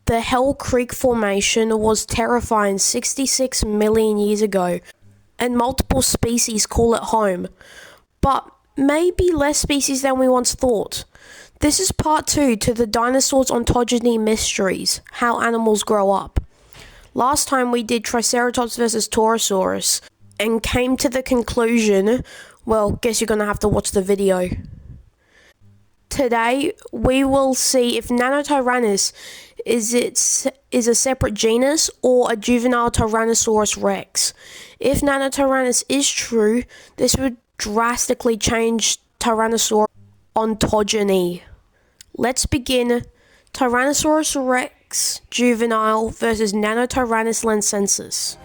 The Hell Creek Formation was terrifying 66 million years ago, and multiple species call it home, but maybe less species than we once thought. This is part 2 to the Dinosaurs Ontogeny Mysteries, how animals grow up. Last time we did Triceratops versus Torosaurus, and came to the conclusion, well, guess you're gonna have to watch the video. Today, we will see if Nanotyrannus is a separate genus or a juvenile Tyrannosaurus rex. If Nanotyrannus is true, this would drastically change Tyrannosaur ontogeny. Let's begin. Tyrannosaurus rex juvenile versus Nanotyrannus lencensis.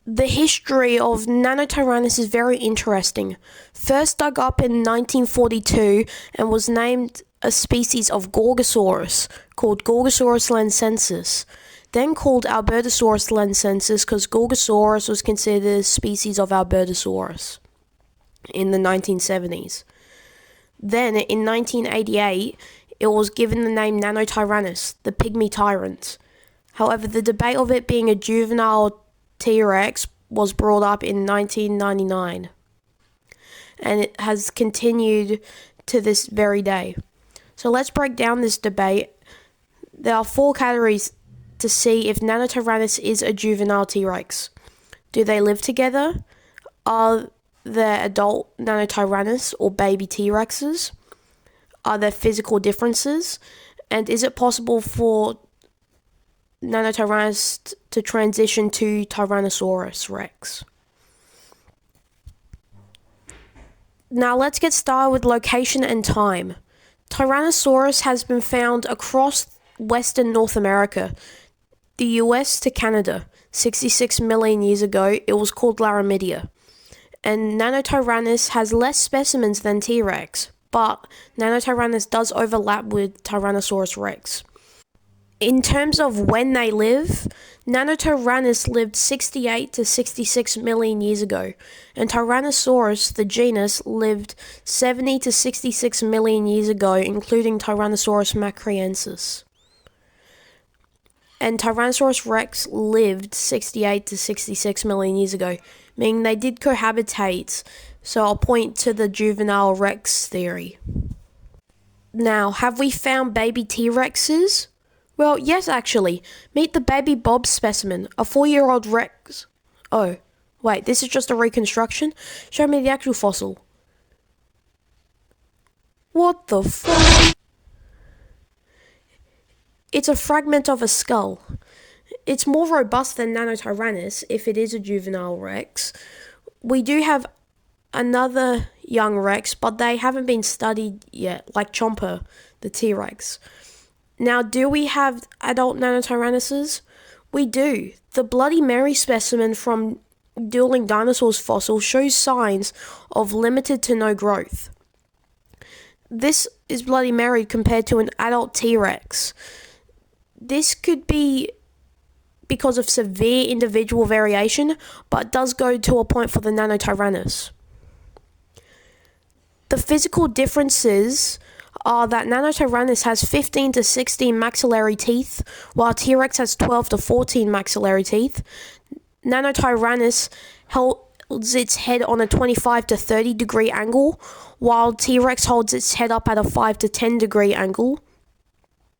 The history of Nanotyrannus is very interesting. First dug up in 1942 and was named a species of Gorgosaurus called Gorgosaurus lencensis, then called Albertosaurus lencensis because Gorgosaurus was considered a species of Albertosaurus in the 1970s. Then in 1988 it was given the name Nanotyrannus, the pygmy tyrant. However, the debate of it being a juvenile T-Rex was brought up in 1999, and it has continued to this very day. So let's break down this debate. There are 4 categories to see if Nanotyrannus is a juvenile T-Rex. Do they live together? Are there adult Nanotyrannus or baby T-Rexes? Are there physical differences? And is it possible for Nanotyrannus to transition to Tyrannosaurus rex? Now let's get started with location and time. Tyrannosaurus has been found across western North America, the US to Canada. 66 million years ago, it was called Laramidia. And Nanotyrannus has less specimens than T-Rex, but Nanotyrannus does overlap with Tyrannosaurus rex. In terms of when they live, Nanotyrannus lived 68 to 66 million years ago, and Tyrannosaurus, the genus, lived 70 to 66 million years ago, including Tyrannosaurus macraensis. And Tyrannosaurus rex lived 68 to 66 million years ago, meaning they did cohabitate, so I'll point to the juvenile rex theory. Now, have we found baby T-Rexes? Well, yes, actually. Meet the baby Bob specimen, a 4-year-old rex. Oh, wait, this is just a reconstruction? Show me the actual fossil. What the fuck? It's a fragment of a skull. It's more robust than Nanotyrannus, if it is a juvenile rex. We do have another young rex, but they haven't been studied yet, like Chomper, the T-Rex. Now, do we have adult Nanotyrannuses? We do. The Bloody Mary specimen from Dueling Dinosaurs fossil shows signs of limited to no growth. This is Bloody Mary compared to an adult T-Rex. This could be because of severe individual variation, but does go to a point for the Nanotyrannus. The physical differences are that Nanotyrannus has 15 to 16 maxillary teeth, while T-Rex has 12 to 14 maxillary teeth. Nanotyrannus holds its head on a 25 to 30 degree angle, while T-Rex holds its head up at a 5 to 10 degree angle.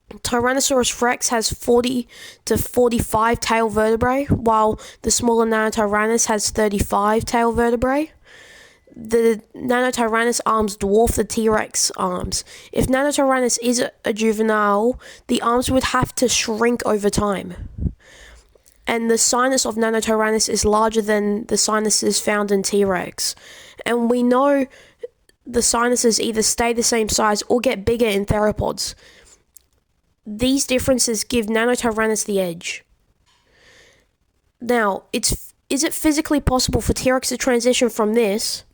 Tyrannosaurus rex has 40 to 45 tail vertebrae, while the smaller Nanotyrannus has 35 tail vertebrae. The Nanotyrannus arms dwarf the T-Rex arms. If Nanotyrannus is a juvenile, the arms would have to shrink over time. And the sinus of Nanotyrannus is larger than the sinuses found in T-Rex. And we know the sinuses either stay the same size or get bigger in theropods. These differences give Nanotyrannus the edge. Now, is it physically possible for T-Rex to transition from this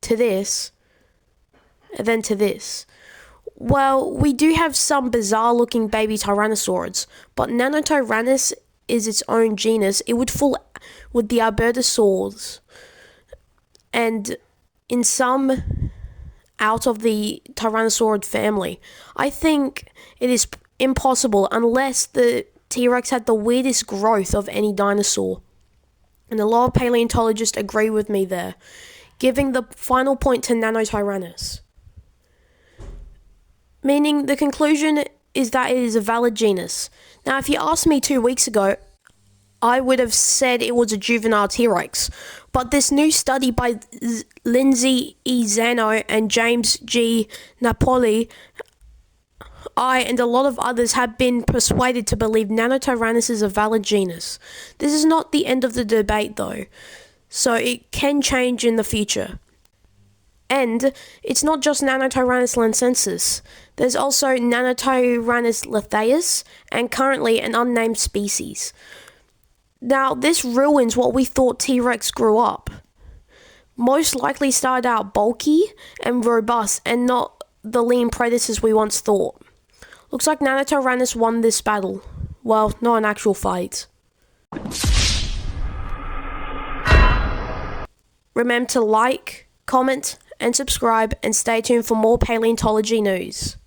to this, and then to this? Well, we do have some bizarre looking baby tyrannosaurs, but Nanotyrannus is its own genus. It would fall with the Albertosaurs, and in some out of the Tyrannosaurid family. I think it is impossible unless the T-Rex had the weirdest growth of any dinosaur. And a lot of paleontologists agree with me there, giving the final point to Nanotyrannus. Meaning the conclusion is that it is a valid genus. Now, if you asked me 2 weeks ago, I would have said it was a juvenile T-Rex. But this new study by Lindsay E. Zano and James G. Napoli, I and a lot of others have been persuaded to believe Nanotyrannus is a valid genus. This is not the end of the debate though, so it can change in the future. And it's not just Nanotyrannus lancensis. There's also Nanotyrannus lethaeus and currently an unnamed species. Now, this ruins what we thought T-Rex grew up. Most likely started out bulky and robust and not the lean predators we once thought. Looks like Nanotyrannus won this battle. Well, not an actual fight. Remember to like, comment, and subscribe, and stay tuned for more paleontology news.